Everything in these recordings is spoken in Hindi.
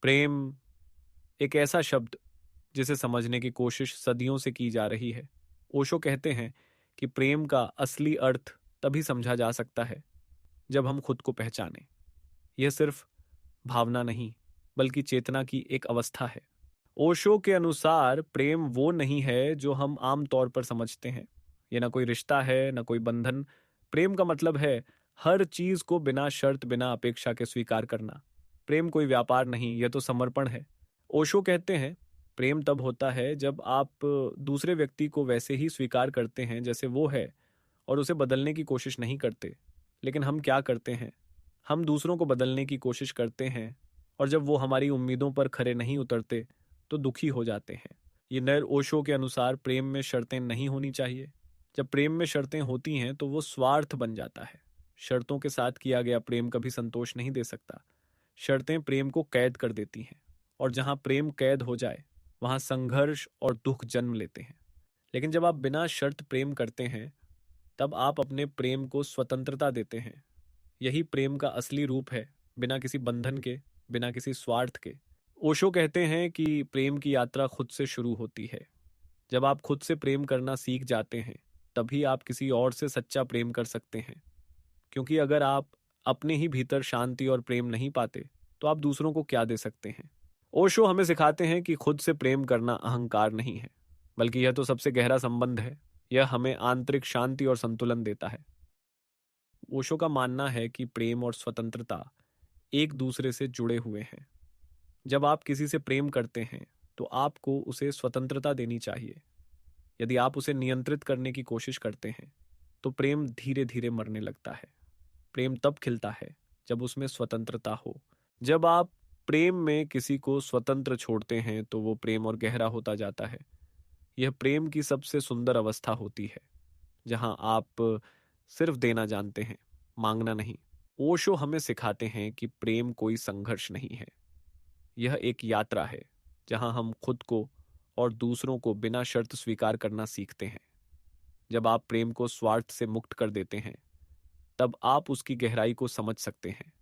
प्रेम एक ऐसा शब्द जिसे समझने की कोशिश सदियों से की जा रही है। ओशो कहते हैं कि प्रेम का असली अर्थ तभी समझा जा सकता है जब हम खुद को पहचानें। यह सिर्फ भावना नहीं, बल्कि चेतना की एक अवस्था है। ओशो के अनुसार प्रेम वो नहीं है जो हम आम तौर पर समझते हैं। यह ना कोई रिश्ता है, ना कोई बंधन। प्रेम का मतलब है हर चीज को बिना शर्त, बिना अपेक्षा के स्वीकार करना। प्रेम कोई व्यापार नहीं, यह तो समर्पण है। ओशो कहते हैं प्रेम तब होता है जब आप दूसरे व्यक्ति को वैसे ही स्वीकार करते हैं जैसे वो है, और उसे बदलने की कोशिश नहीं करते। लेकिन हम क्या करते हैं? हम दूसरों को बदलने की कोशिश करते हैं, और जब वो हमारी उम्मीदों पर खरे नहीं उतरते तो दुखी हो जाते हैं। ये नर ओशो के अनुसार प्रेम में शर्तें नहीं होनी चाहिए। जब प्रेम में शर्तें होती हैं तो वो स्वार्थ बन जाता है। शर्तों के साथ किया गया प्रेम कभी संतोष नहीं दे सकता। शर्तें प्रेम को कैद कर देती हैं, और जहां प्रेम कैद हो जाए वहां संघर्ष और दुख जन्म लेते हैं। लेकिन जब आप बिना शर्त प्रेम करते हैं, तब आप अपने प्रेम को स्वतंत्रता देते हैं। यही प्रेम का असली रूप है, बिना किसी बंधन के, बिना किसी स्वार्थ के। ओशो कहते हैं कि प्रेम की यात्रा खुद से शुरू होती है। जब आप खुद से प्रेम करना सीख जाते हैं, तभी आप किसी और से सच्चा प्रेम कर सकते हैं। क्योंकि अगर आप अपने ही भीतर शांति और प्रेम नहीं पाते, तो आप दूसरों को क्या दे सकते हैं? ओशो हमें सिखाते हैं कि खुद से प्रेम करना अहंकार नहीं है, बल्कि यह तो सबसे गहरा संबंध है। यह हमें आंतरिक शांति और संतुलन देता है। ओशो का मानना है कि प्रेम और स्वतंत्रता एक दूसरे से जुड़े हुए हैं। जब आप किसी से प्रेम करते हैं, तो आपको उसे स्वतंत्रता देनी चाहिए। यदि आप उसे नियंत्रित करने की कोशिश करते हैं, तो प्रेम धीरे धीरे मरने लगता है। प्रेम तब खिलता है जब उसमें स्वतंत्रता हो। जब आप प्रेम में किसी को स्वतंत्र छोड़ते हैं, तो वो प्रेम और गहरा होता जाता है। यह प्रेम की सबसे सुंदर अवस्था होती है, जहां आप सिर्फ देना जानते हैं, मांगना नहीं। ओशो हमें सिखाते हैं कि प्रेम कोई संघर्ष नहीं है। यह एक यात्रा है जहां हम खुद को और दूसरों को बिना शर्त स्वीकार करना सीखते हैं। जब आप प्रेम को स्वार्थ से मुक्त कर देते हैं, तब आप उसकी गहराई को समझ सकते हैं।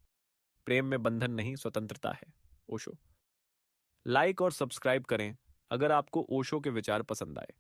प्रेम में बंधन नहीं, स्वतंत्रता है। ओशो। लाइक और सब्सक्राइब करें अगर आपको ओशो के विचार पसंद आए।